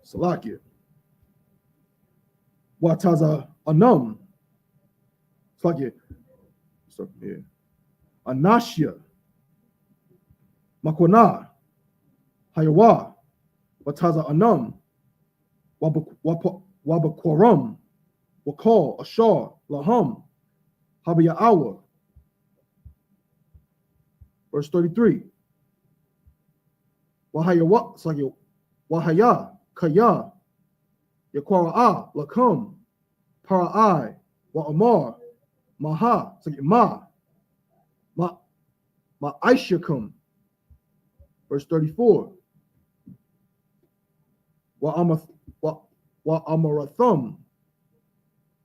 S5: Salakia. Wataza Anum. Salakia. So, yeah. Anashia. Makwana. Hayawa. Wataza Anum. Wabakwarum. Wakal. Ashar. Laham. Habiya'awa. Verse 33. Wahayawa. Salakia. Wahaya. Kaya, Yakwara'a, Lakum, Para'ai, Wa'amar, Maha, I.S.U.P.K. Verse 34. Wa'amarathum,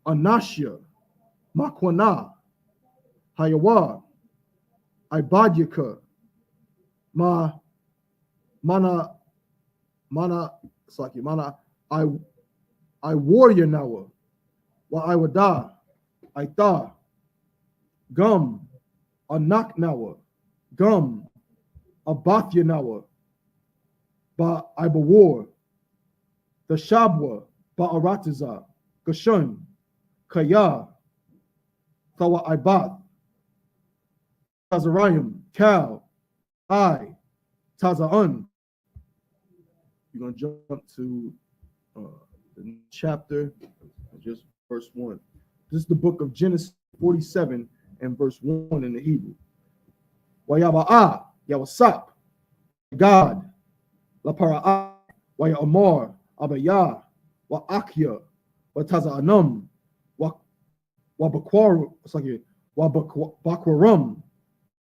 S5: Anashya, Makwana, Hayawa, Ibadyaka, Mana, I warrior now, wa I wada, I tha, gum, a knock now, gum, a bathya now, ba I bewar, the shabwa, ba aratiza, gashun, kaya, thawa I bath, tazarayim, cow, I, taza'un. You're going to jump to the chapter, just verse 1. This is the book of Genesis 47 and verse 1 in the Hebrew. Wayaba'a, Yawasap, God, La Para'a, Wayamar, Abaya, Wa Akya, Wa Taza'anum, Wa Bakwarum,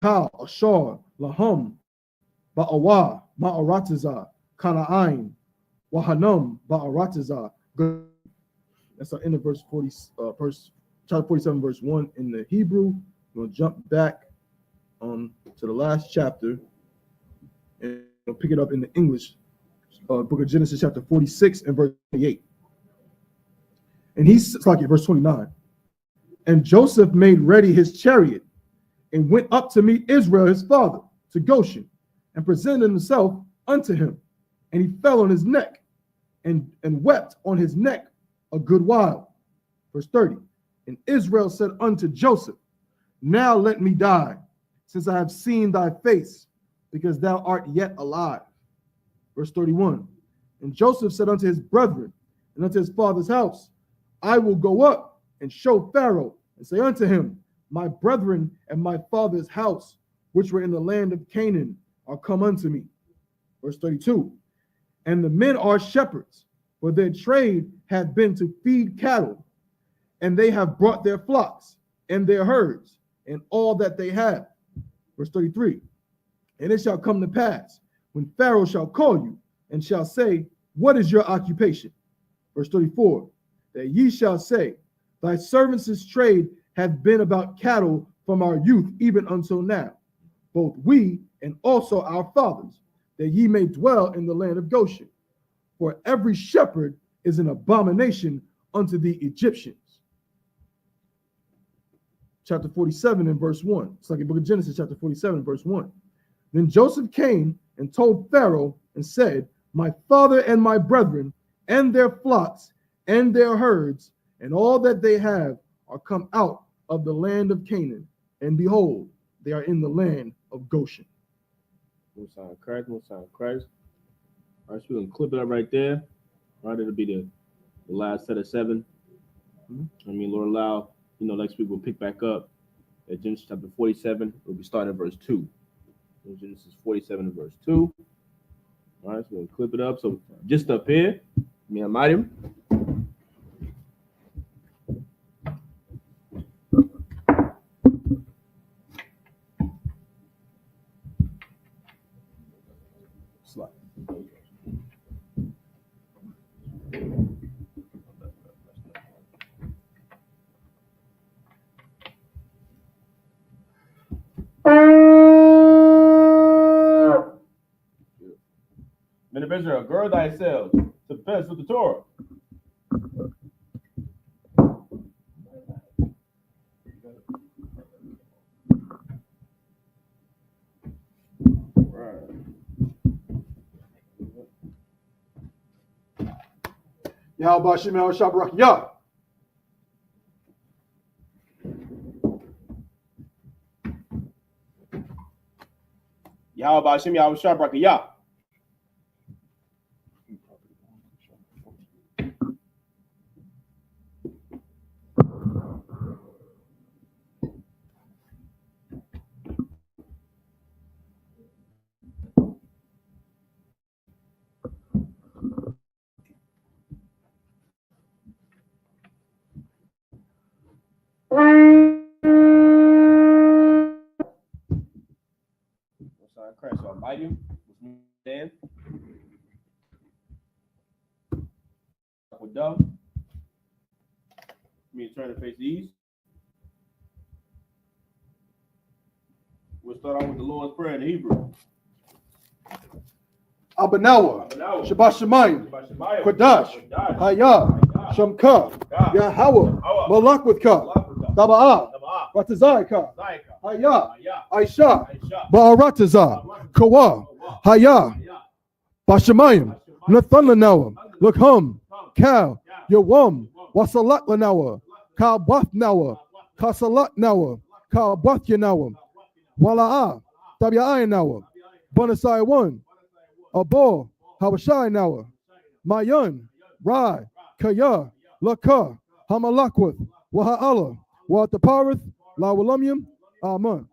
S5: Ka, Ashar, Lahum, Ba'awa, Ma'aratiza, Kana'ain, Wahanum, Ba'aratiza. That's the end of verse 40, chapter 47, verse 1 in the Hebrew. We'll jump back to the last chapter and we'll pick it up in the English book of Genesis, chapter 46 and verse 28. And he's like it, verse 29. And Joseph made ready his chariot and went up to meet Israel, his father, to Goshen, and presented himself unto him. And he fell on his neck and wept on his neck a good while. Verse 30. And Israel said unto Joseph, now let me die, since I have seen thy face, because thou art yet alive. Verse 31. And Joseph said unto his brethren and unto his father's house, I will go up and show Pharaoh and say unto him, my brethren and my father's house, which were in the land of Canaan, are come unto me. Verse 32. And the men are shepherds, for their trade hath been to feed cattle, and they have brought their flocks and their herds and all that they have. Verse 33. And it shall come to pass, when Pharaoh shall call you, and shall say, what is your occupation? Verse 34. That ye shall say, thy servants' trade hath been about cattle from our youth even until now, both we and also our fathers, that ye may dwell in the land of Goshen. For every shepherd is an abomination unto the Egyptians. Chapter 47 and verse 1. It's like the book of Genesis, chapter 47, verse 1. Then Joseph came and told Pharaoh and said, my father and my brethren and their flocks and their herds and all that they have are come out of the land of Canaan, and behold, they are in the land of Goshen.
S4: Most High Christ, Most High Christ. All right, so we're going to clip it up right there. All right, it'll be the last set of 7. I mean, Lord allow, next week we'll pick back up at Genesis chapter 47. We'll be starting at verse 2. So Genesis 47 and verse 2. All right, so we're going to clip it up. So just up here, I'm Mariam. Men of Israel, gird thyself to fence with the Torah.
S5: Yahweh Hashem Yahweh Shabrak Yah.
S4: Yahweh Hashem Yahweh Shabrak Yah. Christ Almighty, stand with dove. Me turn to face the east. We'll start off with the Lord's Prayer in Hebrew.
S5: Abanawa, Shabbat Shemayim, Kodash, Hayah, Shamka, Yahweh, Malak with Ka, Daba'ah, Ratazai Ka, Hayah, Aisha, Ba'aratazah, Kawa, Hayah, Bashamayim, Nathan Lanawa, Lukhum, Kal, Yawam, Wasalat Lanawa, Kal Bath Nawa, Kasalat Nawa, Kal Bath Yanawa, Wala'ah, Tabi'ai Nawa, Bonasai 1, Abo, Habashai Nawa, Mayan, Rai, Kaya, Laka, Hamalakwith, Waha'ala, Wataparith, Lawalumium, Amen.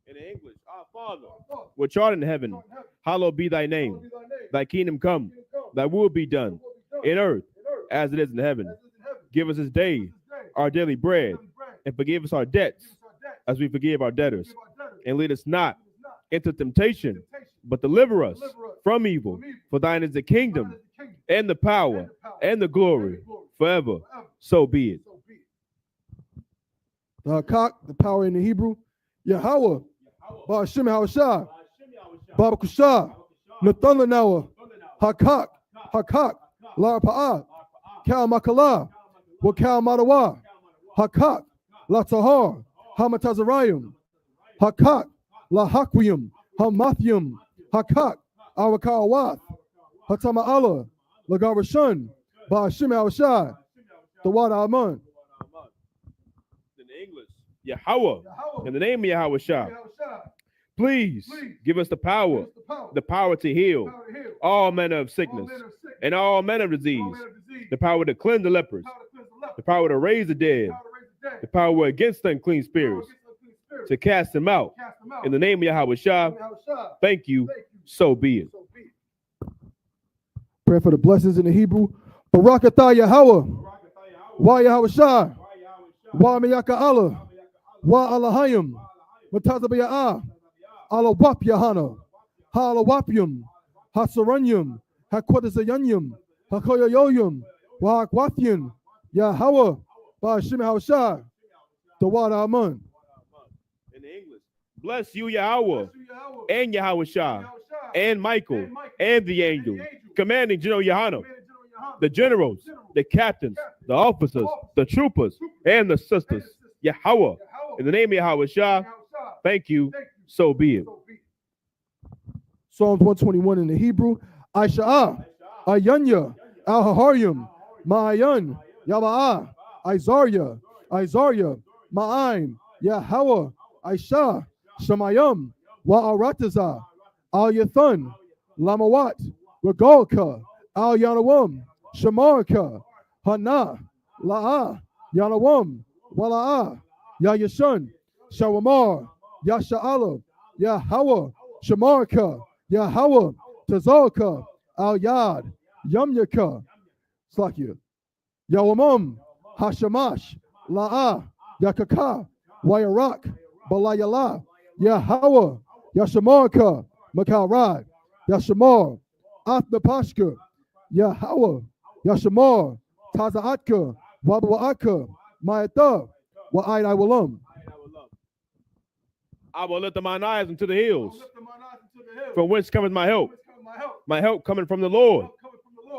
S4: In English, our Father, which art in heaven, hallowed be thy name. Thy kingdom come, thy will be done, in earth as it is in heaven. Give us this day our daily bread, and forgive us our debts as we forgive our debtors. And lead us not into temptation, but deliver us from evil. For thine is the kingdom, and the power, and the glory, forever. So be it.
S5: The Hakak, the power in the Hebrew, Yahweh, Ba'ashim Hawashah, Baba Kushah, Nathan Lanawa, Hakak, Hakak, La Pa'ah, Kal Makala, Wakal Madawa, Hakak, La Tahar, Hamatazarayim, Hakak, La Hakwiyum, Hamathium, Hakak, Awakawath, Hatama Allah, Lagarashun, Ba'ashim Hawashah, the Wad Aman.
S4: In English, Yahweh, in the name of Yahweh Shah, please give us the power to heal all manner of sickness and all manner of disease, the power to cleanse the lepers, the power to raise the dead, the power against unclean spirits, to cast them out. In the name of Yahweh Shah, thank you, so be it.
S5: Pray for the blessings in the Hebrew. Barak atah Yahweh, wa Yahweh Shah, wa meyaka Allah, wa Alahayim, Matazabiyah, Alawap Yahanna, Halawapyum, Hasaranyum, Hakwatazayanyum, Hakoyoyoyum, wa Akwathian, Yahweh, Ba'ashim Hawshah, Dawada Amun.
S4: In the English, bless you, Yahweh, and Yahweh Shah, and Michael, and the angels, commanding General Yahanna, the generals, the captains, the officers, the troopers, and the sisters. Yahweh, in the name of Yahweh Shah, thank you, so be it.
S5: Psalms 121 in the Hebrew. Aisha'ah, Ayanya, Al-Haharyum, Ma'ayan, Yaba'ah, Isaiah, Ma'aim, Yahweh, Aisha, Shemayim, Wa'aratazah, Al-Yathun, Lamawat, Regalka, Al-Yanawam, Shemarka, Hana, La'ah, Yanawam, Wala'ah, Yayashun, Shawamar, Yasha'ala, Yahweh, Shemarka, Yahweh, Tazalka, Al-Yad, Yumyaka, Slakia, Yawamam, Hashamash, La'ah, Yakaka, Wayarak, Balayala, Yahweh, Yashamarka, Makarad, Yashamar, Athnapashka, Yahweh, Yashamar, Tazaatka, Wabuaka, Mayata, Wa'ai Walam.
S4: I will lift up mine eyes unto the hills, from whence cometh my help. My help coming from the Lord,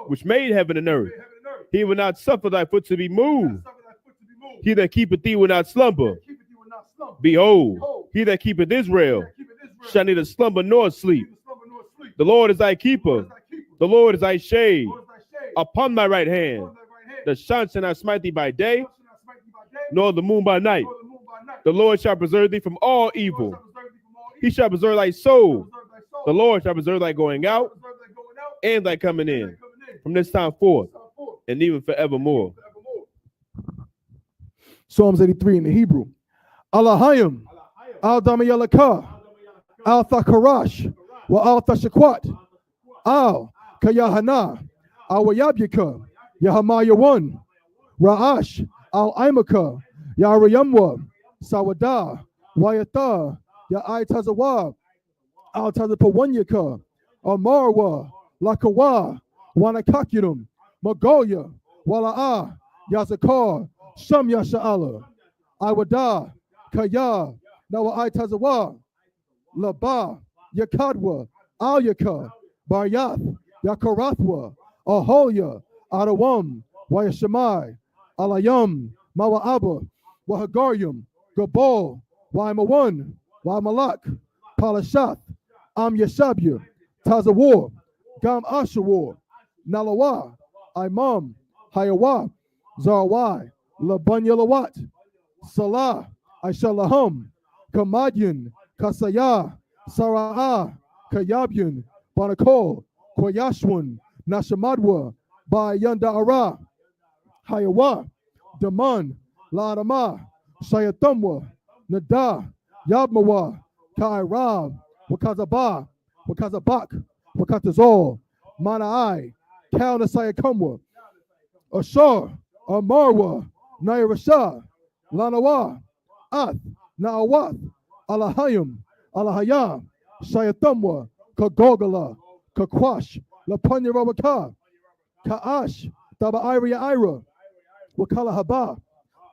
S4: which made heaven and earth. He will not suffer thy foot to be moved. He that keepeth thee will not slumber. Behold, he that keepeth Israel shall neither slumber nor sleep. The Lord is thy keeper. The Lord is thy shade upon thy right hand. The sun shall not smite thee by day, nor the moon by night. The Lord shall preserve thee from all evil. He shall preserve thy soul. The Lord shall preserve thy going out and thy coming in, from this time forth and even forevermore.
S5: Psalms 83 in the Hebrew. Alahayim, Al-Damayalaka, Al-Thakarash, wa Al-Thashakwat, Al-Kayahanna, Al-Wayabika, Yahamayawan, Ra'ash, Al-Imaka, Yarayamwa, Sawada, Wayata, Ya'ai Tazawa, Al-Tazapawanyaka, Amarwa, Lakawa, Wanakakinum, Magoya, Wala'a, Yazakar, Sham Yasha'ala, Iwada, Kaya, Nawa'ai Tazawa, Laba, Yakadwa, Alyaka, Baryath, Yakarathwa, Aholia, Adawam, Wayashamai, Alayam, Mawa'aba, Wahagaryum, Gabal, Waimawan, Waimalak, Palashath, Am Yashabya, Tazawar, Gam Ashawar, Nalawa, Imam, Hayawa, Zarwai, Labanyalawat, Salah, Aishalaham, Kamadyan, Kasaya, Sara'ah, Kayabyan, Banakol, Koyashwan, Nashamadwa, Bayanda Ara, Hayawa, Daman, Ladama, Shayatamwa, Nada, Yabmawa, Kairab, Wakazaba, Wakazabak, Wakatazol, Manai, Kalnasayakamwa, Ashar, Amarwa, Nairasha, Lanawa, Ath, Naawath, Alahayim, Alahayam, Shayatamwa, Kagogala, Kakwash, Lapanyarabaka, Kaash, Tabairia Ira, Wakalahaba,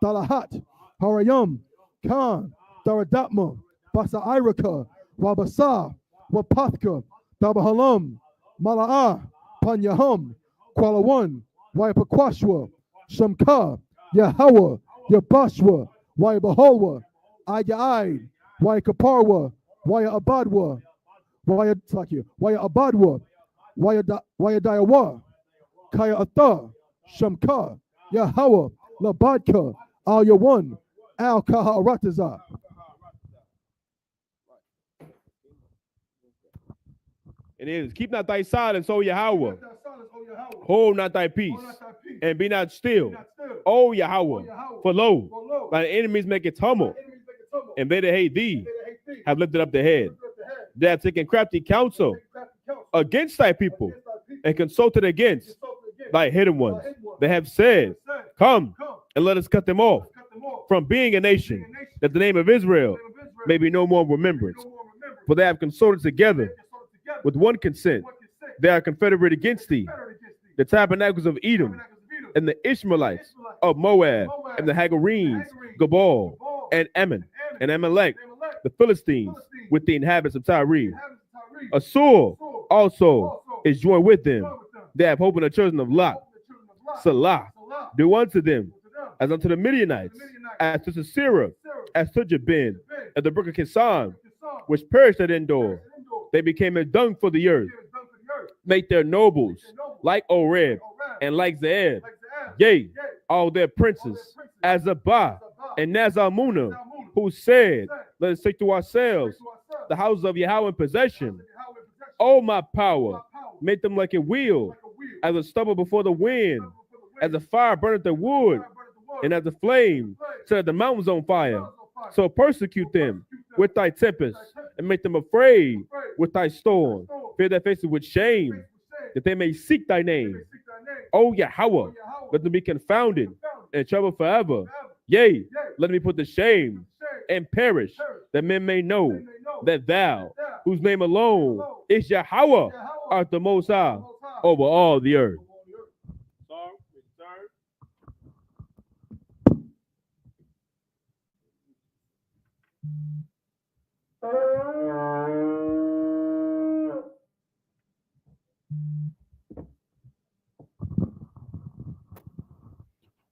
S5: Talahat, Harayam, Khan, Daradatma, Basa Iraka, Wabasa, Wapathka, Dabahalam, Mala'ah, Panyaham, Kualawan, Waipakwashwa, Shamka, Yahawa, Yabashwa, Waibaholwa, Ayaid, Waikaparwa, Waya Abadwa, Waya Abadwa, Waya Dayawa, Kaya Atha, Shamka, Yahawa, Labadka, Al Yawan, Al Kaharataza.
S4: And it is, keep not thy silence, O Yahweh.
S5: Keep not thy silence, O Yahweh.
S4: Hold not thy peace.
S5: Hold not thy peace.
S4: And be not still,
S5: Be not still.
S4: O Yahweh.
S5: Yahweh.
S4: For lo,
S5: For lo,
S4: thine enemies make it tumult,
S5: thy enemies make a tumult.
S4: and they that hate thee
S5: They that hate thee
S4: have lifted up the head.
S5: lift up the head.
S4: They have taken crafty counsel
S5: Take crafty counsel
S4: against thy people,
S5: against thy people.
S4: and consulted against
S5: Consulted against
S4: thy hidden ones.
S5: thy hidden ones.
S4: They have said,
S5: Said,
S4: come,
S5: come,
S4: and let us cut them off
S5: cut them off.
S4: from being a nation, that the name of Israel
S5: The name of Israel
S4: may be no more
S5: may be
S4: remembrance.
S5: no more remembered.
S4: For they have consulted together
S5: They consulted together
S4: with one consent.
S5: one consent.
S4: They are confederate against thee,
S5: Confederate against thee.
S4: the tabernacles of Edom,
S5: Tabernacles of Edom,
S4: and the Ishmaelites
S5: Ishmaelites
S4: of Moab,
S5: Moab,
S4: and the Hagarenes,
S5: Hagarenes,
S4: Gabal,
S5: Gabal,
S4: and Ammon, and
S5: Ammon,
S4: Amalek,
S5: Amalek,
S4: the Philistines, with the inhabitants of Tyre.
S5: inhabitants of Tyre.
S4: Assur
S5: Assur
S4: also is joined with them.
S5: joined with them.
S4: They have hope in the children of Lot.
S5: Hope the children of Lot.
S4: Salah,
S5: Salah,
S4: do unto them
S5: to them,
S4: as unto the Midianites, as to Sisera, as to Jabin, at the brook of Kison, which perished at Endor. They became a dung for the earth. Make their nobles like Oreb and like Zeeb. Yea, all their princes, as Abba and Nazalmunna, who said, let us take to ourselves the houses of Yahweh in possession. O my power, make them like a wheel, as a stubble before the wind, as a fire burneth the wood, and as a flame set the mountains on fire. So persecute them with thy tempest, and make them afraid with thy storm. Fear their faces with shame, that they may seek thy name. O Yahweh, let them be confounded and troubled forever. Yea, let me put to shame and perish, that men may know that thou, whose name alone is Yahweh, art the Most High over all the earth.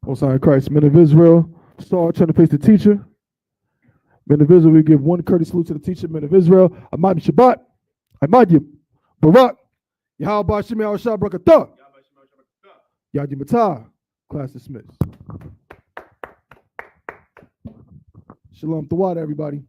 S5: Most High in Christ, men of Israel, Saul trying to face the teacher. Men of Israel, we give one courteous salute to the teacher. Men of Israel, Ahmad Shabbat, Ahmad Barak, Yahweh Bashim Al-Shah Brakatah, Yadi Matah. Class dismissed. Shalom Tawad, everybody.